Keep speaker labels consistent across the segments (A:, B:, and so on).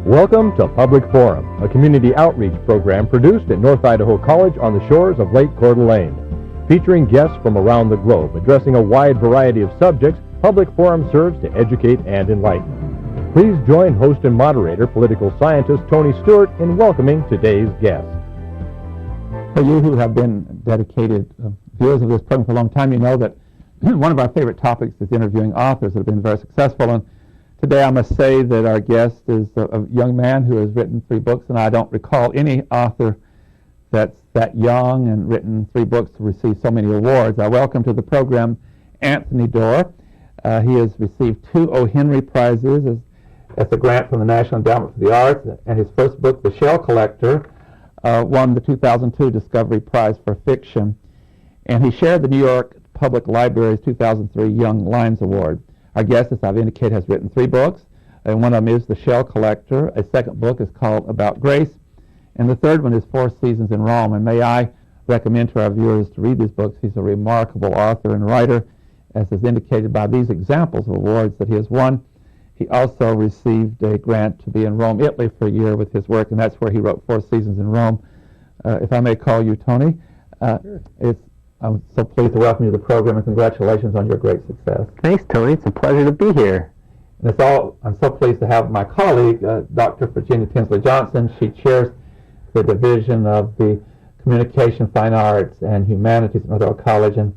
A: Welcome to Public Forum, a community outreach program produced at North Idaho College on the shores of Lake Coeur d'Alene. Featuring guests from around the globe, addressing a wide variety of subjects, Public Forum serves to educate and enlighten. Please join host and moderator, political scientist Tony Stewart, in welcoming today's guest.
B: For you who have been dedicated viewers of this program for a long time, you know that one of our favorite topics is interviewing authors that have been very successful. And today I must say that our guest is a young man who has written 3 books, and I don't recall any author that's that young and written 3 books to receive so many awards. I welcome to the program Anthony Doerr. He has received 2 O. Henry Prizes as a grant from the National Endowment for the Arts, and his first book, The Shell Collector, won the 2002 Discovery Prize for Fiction. And he shared the New York Public Library's 2003 Young Lions Award. Our guest, as I've indicated, has written 3 books, and one of them is The Shell Collector. A second book is called About Grace, and the third one is 4 Seasons in Rome. And may I recommend to our viewers to read these books. He's a remarkable author and writer, as is indicated by these examples of awards that he has won. He also received a grant to be in Rome, Italy for a year with his work, and that's where he wrote 4 Seasons in Rome. If I may call you Tony,
C: Sure.
B: I'm so pleased to welcome you to the program, and congratulations on your great success.
C: Thanks, Tony. It's a pleasure to be here.
B: And I'm so pleased to have my colleague, Dr. Virginia Tinsley Johnson. She chairs the division of the Communication, Fine Arts, and Humanities at North Idaho College, and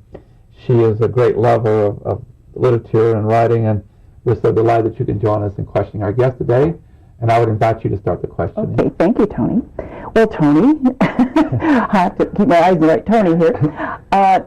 B: she is a great lover of literature and writing, and we're so delighted that you can join us in questioning our guest today. And I would invite you to start the questioning.
D: Okay, thank you, Tony. Well, Tony, I have to keep my eyes right, Tony here.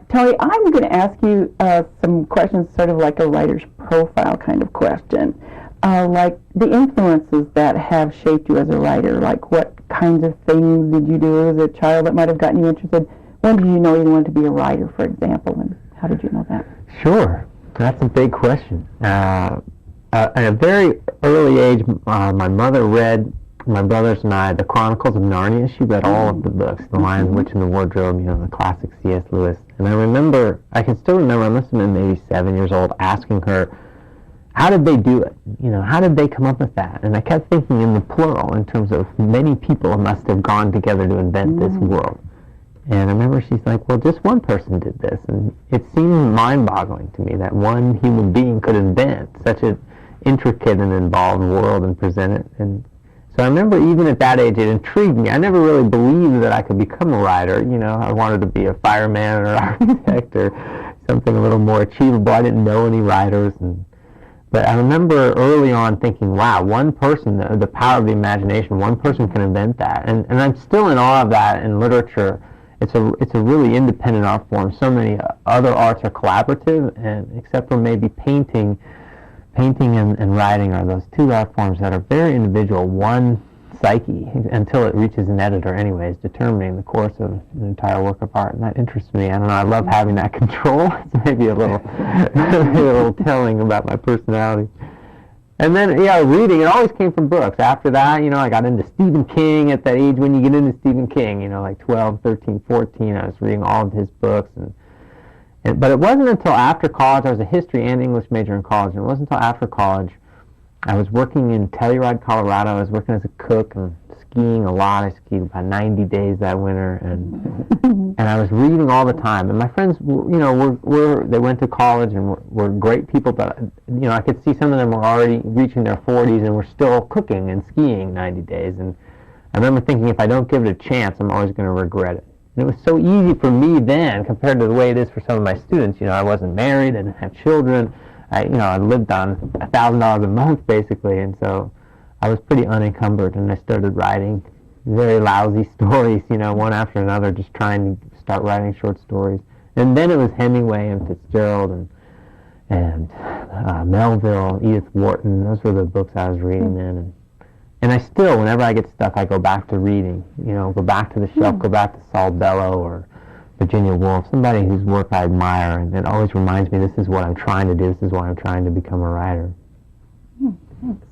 D: Tony, I'm going to ask you some questions, sort of like a writer's profile kind of question. Like the influences that have shaped you as a writer, like what kinds of things did you do as a child that might have gotten you interested? When did you know you wanted to be a writer, for example, and how did you know that?
C: Sure. That's a big question. At a very early age, my mother read, my brothers and I, the Chronicles of Narnia. She read all of the books, The Lion, the Witch, and the Wardrobe, you know, the classic C.S. Lewis. And I can still remember, I must have been maybe 7 years old, asking her, how did they do it? You know, how did they come up with that? And I kept thinking in the plural, in terms of many people must have gone together to invent this world. And I remember she's like, well, just one person did this. And it seemed mind-boggling to me that one human being could invent such an intricate and involved world and present it. And so I remember even at that age, it intrigued me. I never really believed that I could become a writer. You know, I wanted to be a fireman or an architect or something a little more achievable. I didn't know any writers. But I remember early on thinking, wow, one person, the power of the imagination, one person can invent that. And I'm still in awe of that in literature. It's a really independent art form. So many other arts are collaborative, and except for maybe painting and writing are those 2 art forms that are very individual. One psyche, until it reaches an editor anyways, determining the course of an entire work of art, and that interests me. I don't know, I love having that control. It's maybe a little telling about my personality. And then, yeah, reading, it always came from books. After that, you know, I got into Stephen King at that age when you get into Stephen King, you know, like 12, 13, 14, I was reading all of his books. But it wasn't until after college, I was a history and English major in college, and it wasn't until after college, I was working in Telluride, Colorado. I was working as a cook and skiing a lot. I skied about 90 days that winter, and I was reading all the time. And my friends, you know, they went to college and were great people, but, you know, I could see some of them were already reaching their 40s and were still cooking and skiing 90 days. And I remember thinking, if I don't give it a chance, I'm always going to regret it. And it was so easy for me then compared to the way it is for some of my students. You know, I wasn't married, I didn't have children. I lived on $1,000 a month basically, and so I was pretty unencumbered, and I started writing very lousy stories, you know, one after another, just trying to start writing short stories. And then it was Hemingway and Fitzgerald and Melville, Edith Wharton. Those were the books I was reading then. And I still, whenever I get stuck, I go back to reading. You know, go back to the shelf, go back to Saul Bellow or Virginia Woolf, somebody whose work I admire, and it always reminds me this is what I'm trying to do, this is why I'm trying to become a writer.
D: Thanks.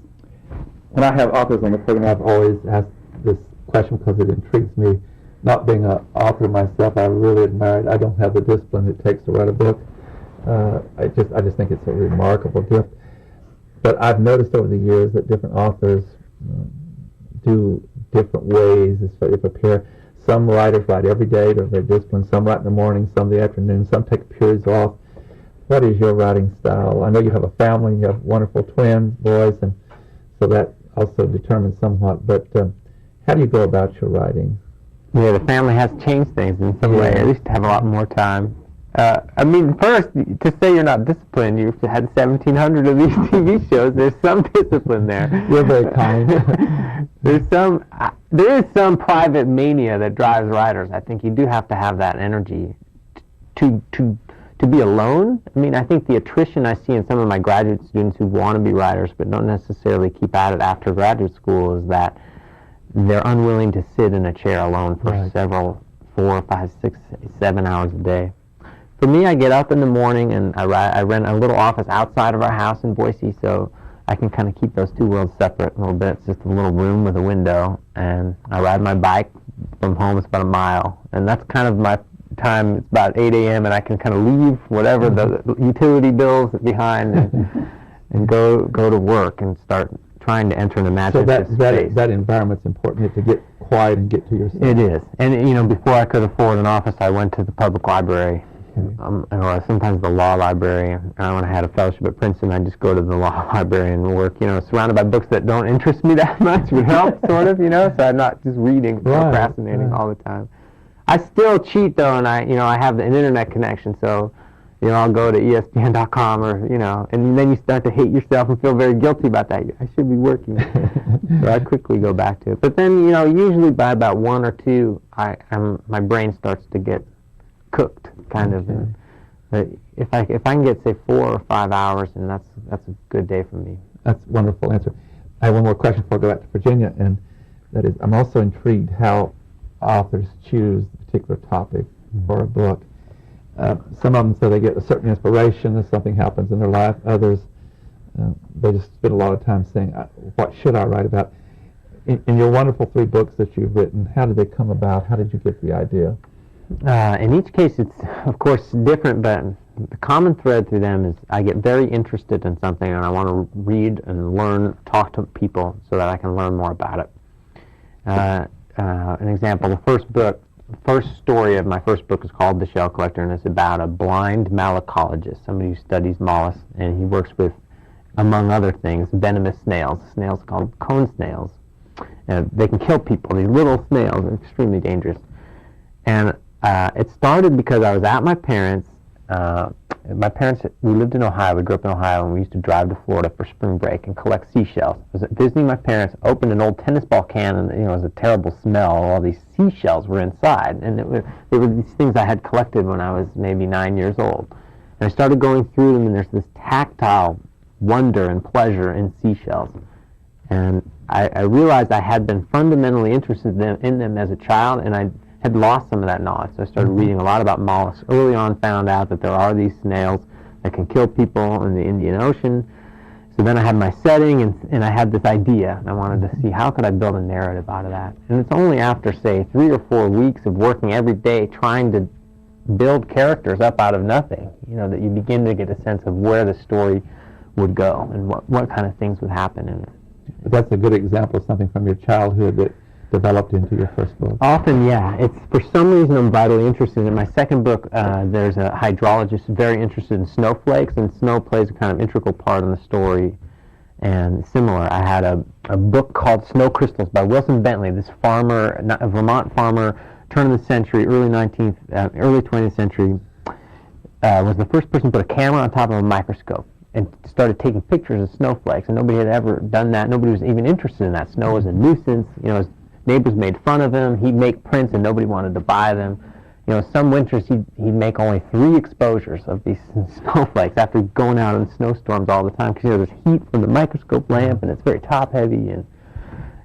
B: And I have authors on the program. I've always asked this question because it intrigues me. Not being an author myself, I really admire it. I don't have the discipline it takes to write a book. I just think it's a remarkable gift. But I've noticed over the years that different authors do different ways as they prepare? Some writers write every day, they're very disciplined. Some write in the morning, some in the afternoon, some take periods off. What is your writing style? I know you have a family, you have wonderful twin boys, and so that also determines somewhat, but how do you go about your writing?
C: Yeah, the family has changed things in some way. I used to have a lot more time. I mean, first, to say you're not disciplined, you've had 1,700 of these TV shows. There's some discipline there.
B: You're very kind.
C: There is some private mania that drives writers. I think you do have to have that energy to be alone. I mean, I think the attrition I see in some of my graduate students who want to be writers but don't necessarily keep at it after graduate school is that they're unwilling to sit in a chair alone for several, 4, 5, 6, 7 hours a day. For me, I get up in the morning and I rent a little office outside of our house in Boise, so I can kind of keep those two worlds separate a little bit. It's just a little room with a window, and I ride my bike from home. It's about a mile, and that's kind of my time. It's about 8 a.m., and I can kind of leave whatever the utility bills behind and go to work and start trying to enter an imaginative space.
B: That environment's important to get quiet and get to yourself.
C: It is. And, before I could afford an office, I went to the public library, or sometimes the law library. When I had a fellowship at Princeton, I'd just go to the law library and work, surrounded by books that don't interest me that much would help, sort of, so I'm not just reading, procrastinating all the time. I still cheat, though, and I have an internet connection, so I'll go to ESPN.com and then you start to hate yourself and feel very guilty about that. I should be working. So I quickly go back to it. But then, usually by about 1 or 2, my brain starts to get cooked, kind of. But if I can get, say, 4 or 5 hours, and that's a good day for me.
B: That's a wonderful answer. I have one more question before I go back to Virginia, and that is, I'm also intrigued how authors choose a particular topic for a book. Some of them say they get a certain inspiration as something happens in their life. Others, they just spend a lot of time saying, what should I write about? In your wonderful 3 books that you've written, how did they come about? How did you get the idea?
C: In each case, it's, of course, different, but the common thread through them is I get very interested in something, and I want to read and learn, talk to people so that I can learn more about it. An example, the first story of my first book is called The Shell Collector, and it's about a blind malacologist, somebody who studies mollusks, and he works with, among other things, venomous snails called cone snails. They can kill people. These little snails are extremely dangerous. And it started because I was at my parents'. We lived in Ohio. We grew up in Ohio, and we used to drive to Florida for spring break and collect seashells. I was visiting my parents, opened an old tennis ball can, and it was a terrible smell. All these seashells were inside, and they were these things I had collected when I was maybe 9 years old. And I started going through them, and there's this tactile wonder and pleasure in seashells. And I realized I had been fundamentally interested in them as a child, and I had lost some of that knowledge. So I started reading a lot about mollusks. Early on, found out that there are these snails that can kill people in the Indian Ocean. So then I had my setting, and I had this idea. I wanted to see how could I build a narrative out of that. And it's only after, say, 3 or 4 weeks of working every day trying to build characters up out of nothing, that you begin to get a sense of where the story would go and what kind of things would happen in it.
B: But that's a good example of something from your childhood that developed into your first book.
C: Often, yeah. It's for some reason I'm vitally interested. In my second book, there's a hydrologist very interested in snowflakes, and snow plays a kind of integral part in the story. And similar, I had a book called Snow Crystals by Wilson Bentley, this farmer, a Vermont farmer, turn of the century, early 20th century, was the first person to put a camera on top of a microscope and started taking pictures of snowflakes, and nobody had ever done that. Nobody was even interested in that. Snow was a nuisance. His neighbors made fun of him. He'd make prints, and nobody wanted to buy them. Some winters he'd make only 3 exposures of these snowflakes after going out in snowstorms all the time, because there's heat from the microscope lamp, and it's very top-heavy.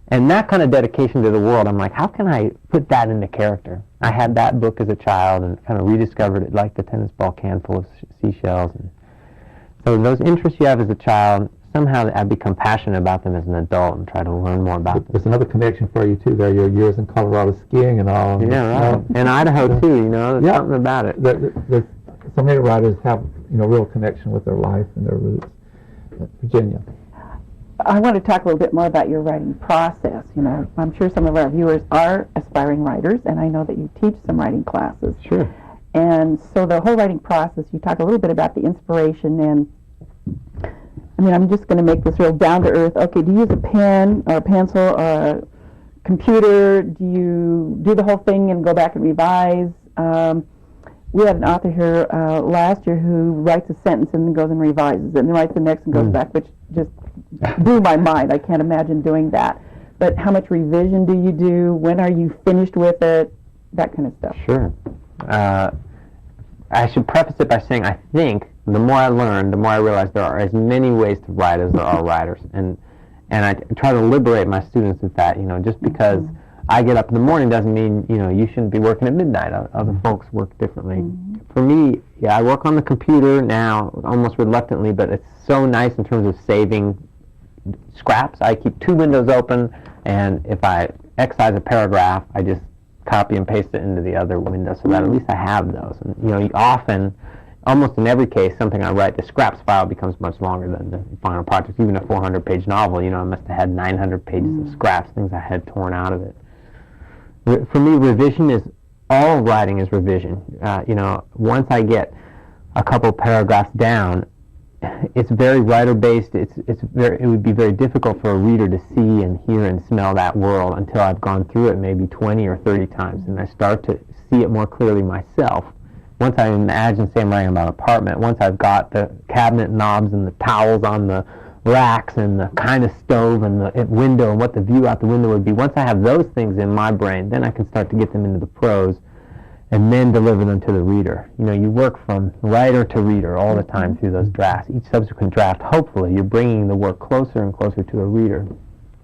C: And that kind of dedication to the world, I'm like, how can I put that into character? I had that book as a child and kind of rediscovered it like the tennis ball can full of seashells. And so those interests you have as a child, somehow I become passionate about them as an adult and try to learn more about them.
B: There's another connection for you, too, there, your years in Colorado skiing and all.
C: Yeah, right. And Idaho, too, there's something about it.
B: So many writers have, real connection with their life and their roots. Virginia.
D: I want to talk a little bit more about your writing process. You know, I'm sure some of our viewers are aspiring writers, and I know that you teach some writing classes.
C: Sure.
D: And so the whole writing process, you talk a little bit about the inspiration, and I mean, I'm just going to make this real down to earth. Okay, do you use a pen or a pencil or a computer? Do you do the whole thing and go back and revise? We had an author here last year who writes a sentence and then goes and revises it, and then writes the next and goes back, which just blew my mind. I can't imagine doing that. But how much revision do you do? When are you finished with it? That kind of stuff.
C: Sure. I should preface it by saying I think the more I learn, the more I realize there are as many ways to write as there are writers. And I try to liberate my students with that. You know, just because I get up in the morning doesn't mean, you know, you shouldn't be working at midnight. Other folks work differently. For me, yeah, I work on the computer now, almost reluctantly, but it's so nice in terms of saving scraps. I keep 2 windows open, and if I excise a paragraph, I just copy and paste it into the other window so that at least I have those. And, you know, often, almost in every case, something I write, the scraps file becomes much longer than the final project. Even a 400-page novel, you know, I must have had 900 pages of scraps, things I had torn out of it. For me, revision is, all writing is revision. You know, once I get a couple paragraphs down, it's very writer-based. It would be very difficult for a reader to see and hear and smell that world until I've gone through it maybe 20 or 30 times, and I start to see it more clearly myself. Once I imagine, say I'm writing about an apartment, once I've got the cabinet knobs and the towels on the racks and the kind of stove and the window and what the view out the window would be, once I have those things in my brain, then I can start to get them into the prose and then deliver them to the reader. You know, you work from writer to reader all the time through those drafts. Each subsequent draft, hopefully, you're bringing the work closer and closer to a reader.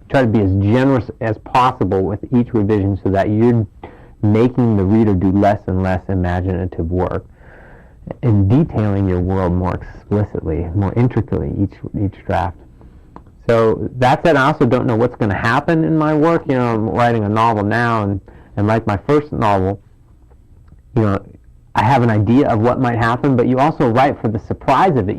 C: Try to be as generous as possible with each revision so that you're making the reader do less and less imaginative work and detailing your world more explicitly, more intricately each draft. So that said, I also don't know what's going to happen in my work. You know, I'm writing a novel now, and like my first novel, you know, I have an idea of what might happen, but you also write for the surprise of it.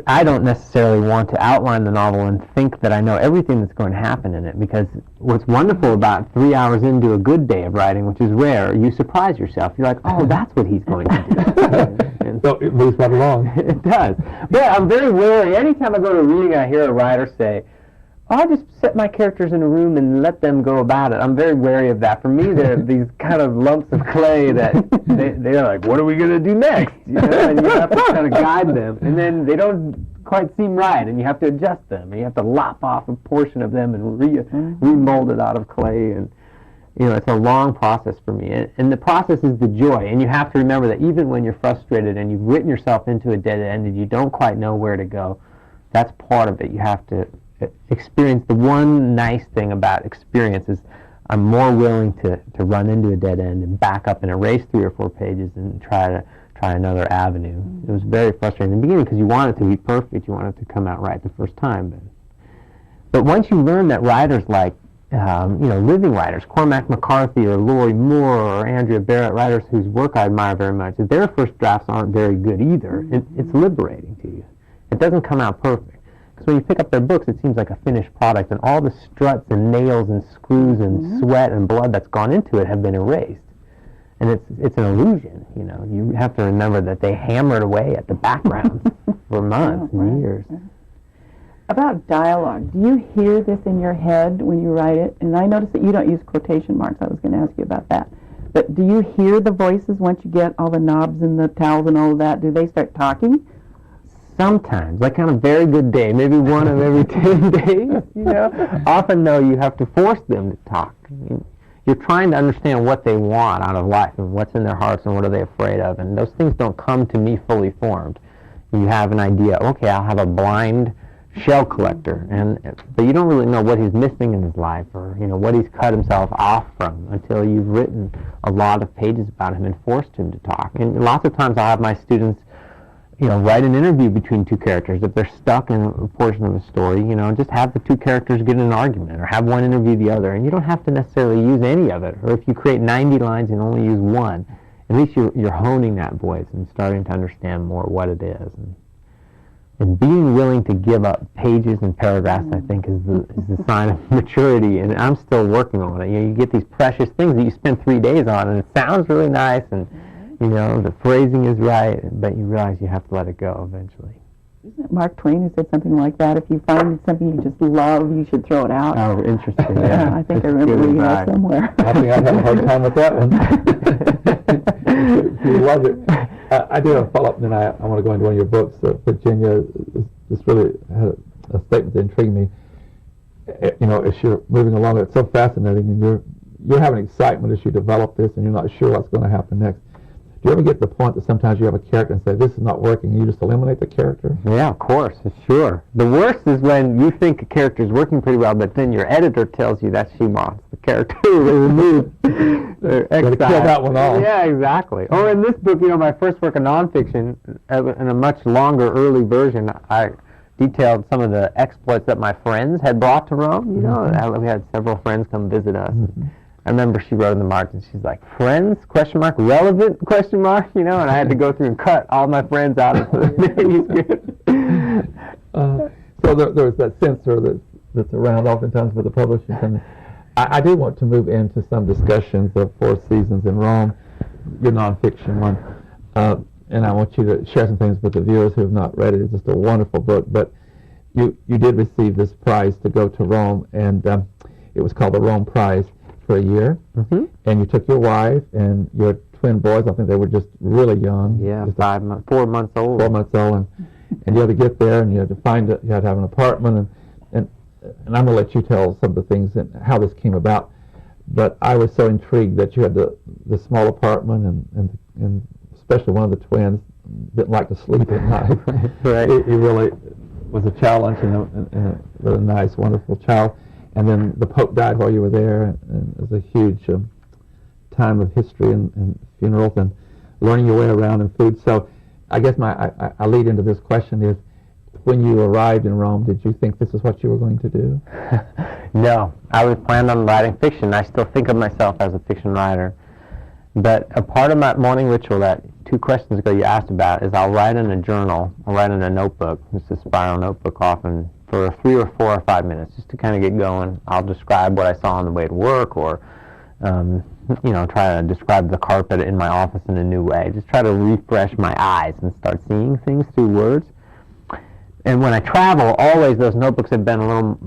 C: I don't necessarily want to outline the novel and think that I know everything that's going to happen in it, because what's wonderful about 3 hours into a good day of writing, which is rare, you surprise yourself. You're like, oh, that's what he's going to do.
B: So it moves right along.
C: It does. Yeah, I'm very wary. Anytime I go to a reading, I hear a writer say, I just set my characters in a room and let them go about it. I'm very wary of that. For me, they're these kind of lumps of clay that they're like, what are we going to do next? You know, and you have to kind of guide them. And then they don't quite seem right, and you have to adjust them. And you have to lop off a portion of them and remold it out of clay. And, you know, it's a long process for me. And the process is the joy. And you have to remember that even when you're frustrated and you've written yourself into a dead end and you don't quite know where to go, that's part of it. You have to experience. The one nice thing about experience is I'm more willing to run into a dead end and back up and erase 3 or 4 pages and try another avenue. It was very frustrating in the beginning because you want it to be perfect. You want it to come out right the first time. But once you learn that writers like, you know, living writers, Cormac McCarthy or Lori Moore or Andrea Barrett, writers whose work I admire very much, their first drafts aren't very good either. It's liberating to you. It doesn't come out perfect. Because when you pick up their books, it seems like a finished product, and all the struts and nails and screws and sweat and blood that's gone into it have been erased. And it's an illusion, you know. You have to remember that they hammered away at the background for months and years.
D: About dialogue, do you hear this in your head when you write it? And I notice that you don't use quotation marks. I was going to ask you about that. But do you hear the voices once you get all the knobs and the towels and all of that? Do they start talking?
C: Sometimes, like on a very good day, maybe one of every 10 days, you know. Often, though, you have to force them to talk. You're trying to understand what they want out of life and what's in their hearts and what are they afraid of, and those things don't come to me fully formed. You have an idea, okay, I'll have a blind shell collector, but you don't really know what he's missing in his life or, you know, what he's cut himself off from until you've written a lot of pages about him and forced him to talk. And lots of times I'll have my students, you know, write an interview between 2 characters. If they're stuck in a portion of a story, you know, just have the 2 characters get in an argument or have one interview the other. And you don't have to necessarily use any of it. Or if you create 90 lines and only use 1, at least you're honing that voice and starting to understand more what it is. And And being willing to give up pages and paragraphs, I think, is the sign of maturity. And I'm still working on it. You get these precious things that you spend 3 days on, and it sounds really nice, and the phrasing is right, but you realize you have to let it go eventually.
D: Isn't it Mark Twain who said something like that? If you find something you just love, you should throw it out.
C: Oh, interesting.
D: Yeah, I think I remember reading that somewhere.
B: I think I'd have a hard time with that one. You love it. I do have a follow-up, and then I want to go into one of your books. Virginia just really had a statement that intrigued me. As you're moving along, it's so fascinating, and you're having excitement as you develop this, and you're not sure what's going to happen next. Do you ever get to the point that sometimes you have a character and say, this is not working, and you just eliminate the character?
C: Yeah, of course, sure. The worst is when you think a character is working pretty well, but then your editor tells you that she wants the character removed.
B: Gotta kill that one off.
C: Yeah, exactly. Or in this book, my first work in nonfiction, in a much longer, early version, I detailed some of the exploits that my friends had brought to Rome. We had several friends come visit us. I remember she wrote in the margins, she's like, friends, ? Relevant, ? And I had to go through and cut all my friends out of the manuscript.
B: So there's that censor that's around oftentimes with the publishing company. I do want to move into some discussions of Four Seasons in Rome, your nonfiction one. And I want you to share some things with the viewers who have not read it. It's just a wonderful book. But you did receive this prize to go to Rome, and it was called the Rome Prize for a year.
C: Mm-hmm.
B: And you took your wife and your twin boys. I think they were just really young.
C: Yeah, 4 months old.
B: 4 months old, and you had to get there, and you had to find it. You had to have an apartment, and I'm going to let you tell some of the things and how this came about. But I was so intrigued that you had the small apartment, and especially one of the twins didn't like to sleep at night.
C: Right.
B: It really was a challenge, and a really nice, wonderful child. And then the Pope died while you were there, and it was a huge time of history and funerals and learning your way around and food. So I guess I lead into this question is, when you arrived in Rome, did you think this is what you were going to do?
C: No, I was planned on writing fiction. I still think of myself as a fiction writer. But a part of my morning ritual that 2 questions ago you asked about is I'll write in a journal, I'll write in a notebook, just a spiral notebook often, for 3 or 4 or 5 minutes, just to kind of get going. I'll describe what I saw on the way to work, or try to describe the carpet in my office in a new way. Just try to refresh my eyes and start seeing things through words. And when I travel, always those notebooks have been a little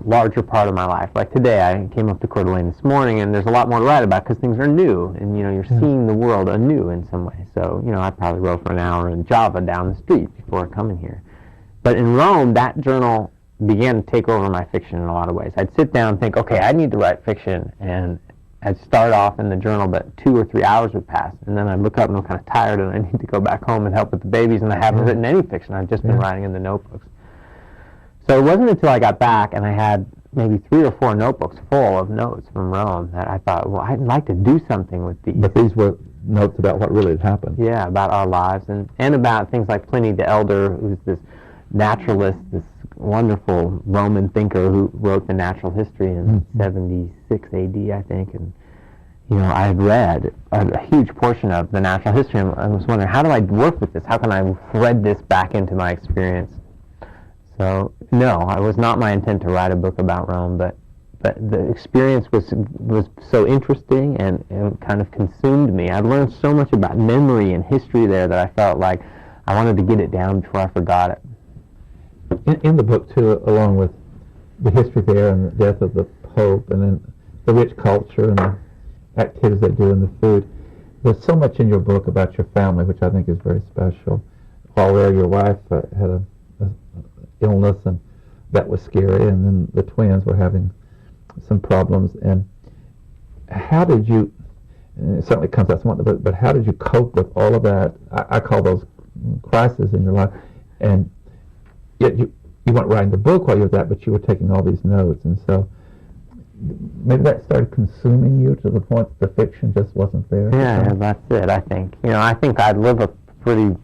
C: larger part of my life. Like today, I came up to Coeur d'Alene this morning, and there's a lot more to write about because things are new, and you're seeing the world anew in some way. So I probably wrote for an hour in Java down the street before coming here. But in Rome, that journal began to take over my fiction in a lot of ways. I'd sit down and think, okay, I need to write fiction, and I'd start off in the journal, but 2 or 3 hours would pass, and then I'd look up and I'm kind of tired, and I need to go back home and help with the babies, and I haven't written any fiction. I've just been writing in the notebooks. So it wasn't until I got back and I had maybe 3 or 4 notebooks full of notes from Rome that I thought, well, I'd like to do something with these.
B: But these were notes about what really had happened.
C: Yeah, about our lives, and about things like Pliny the Elder, who's this naturalist, this wonderful Roman thinker who wrote the Natural History in 76 A.D., I think, and I had read a huge portion of the Natural History, and I was wondering, how do I work with this? How can I thread this back into my experience? So, no, it was not my intent to write a book about Rome, but the experience was so interesting and kind of consumed me. I learned so much about memory and history there that I felt like I wanted to get it down before I forgot it.
B: In the book, too, along with the history there and the death of the Pope and then the rich culture and the activities they do and the food, there's so much in your book about your family, which I think is very special. While there, your wife had a illness, and that was scary, and then the twins were having some problems. And how did you, and it certainly comes out somewhat, but how did you cope with all of that? I call those crises in your life. And yet you weren't writing the book while you were that, but you were taking all these notes, and so maybe that started consuming you to the point that the fiction just wasn't there.
C: Yeah, that's it, I think. I think I live a pretty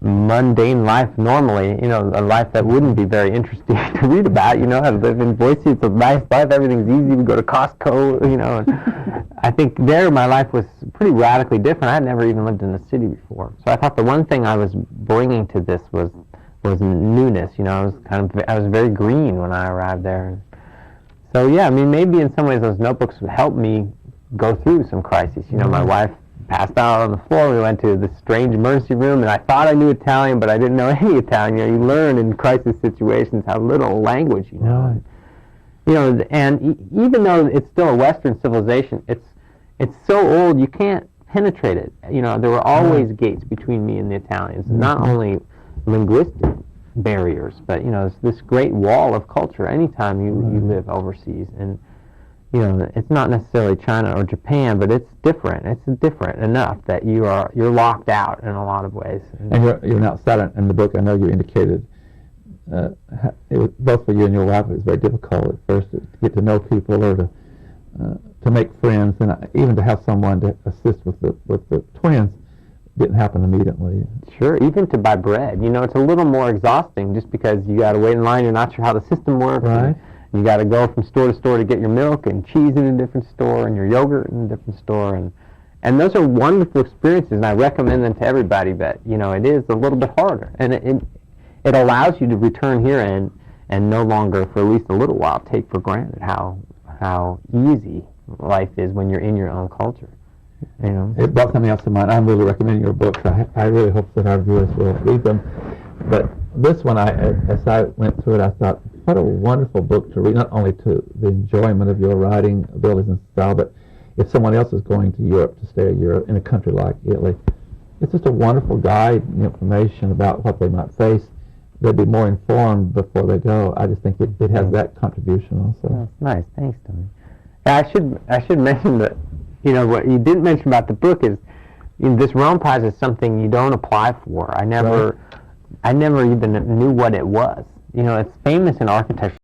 C: mundane life normally, a life that wouldn't be very interesting to read about. I live in Boise, it's a nice life, everything's easy, we go to Costco, and I think there my life was pretty radically different. I had never even lived in a city before. So I thought the one thing I was bringing to this was newness. I was very green when I arrived there. So yeah, I mean, maybe in some ways those notebooks helped me go through some crises. My wife passed out on the floor. We went to this strange emergency room, and I thought I knew Italian, but I didn't know any Italian. You learn in crisis situations how little language you know.
B: Right.
C: And even though it's still a Western civilization, it's so old you can't penetrate it. There were always gates between me and the Italians, not only linguistic barriers, but it's this great wall of culture anytime you live overseas. And it's not necessarily China or Japan, but it's different. It's different enough that you're locked out in a lot of ways.
B: And you're an outsider. In the book, I know you indicated both for you and your wife, it was very difficult at first to get to know people or to make friends, and even to have someone to assist with the twins didn't happen immediately.
C: Sure, even to buy bread. It's a little more exhausting just because you got to wait in line. You're not sure how the system works.
B: Right.
C: You got to go from store to store to get your milk and cheese in a different store and your yogurt in a different store. And those are wonderful experiences, and I recommend them to everybody, but, it is a little bit harder. And it allows you to return here and no longer, for at least a little while, take for granted how easy life is when you're in your own culture.
B: It brought something else to mind. I'm really recommending your books. I really hope that our viewers will read them. But this one, as I went through it, I thought, what a wonderful book to read, not only to the enjoyment of your writing abilities and style, but if someone else is going to Europe to stay a year in a country like Italy, it's just a wonderful guide and information about what they might face. They'll be more informed before they go. I just think it has that contribution also.
C: That's nice. Thanks, Tony. I should mention that, what you didn't mention about the book is this Rome Prize is something you don't apply for. I never even knew what it was. It's famous in architecture.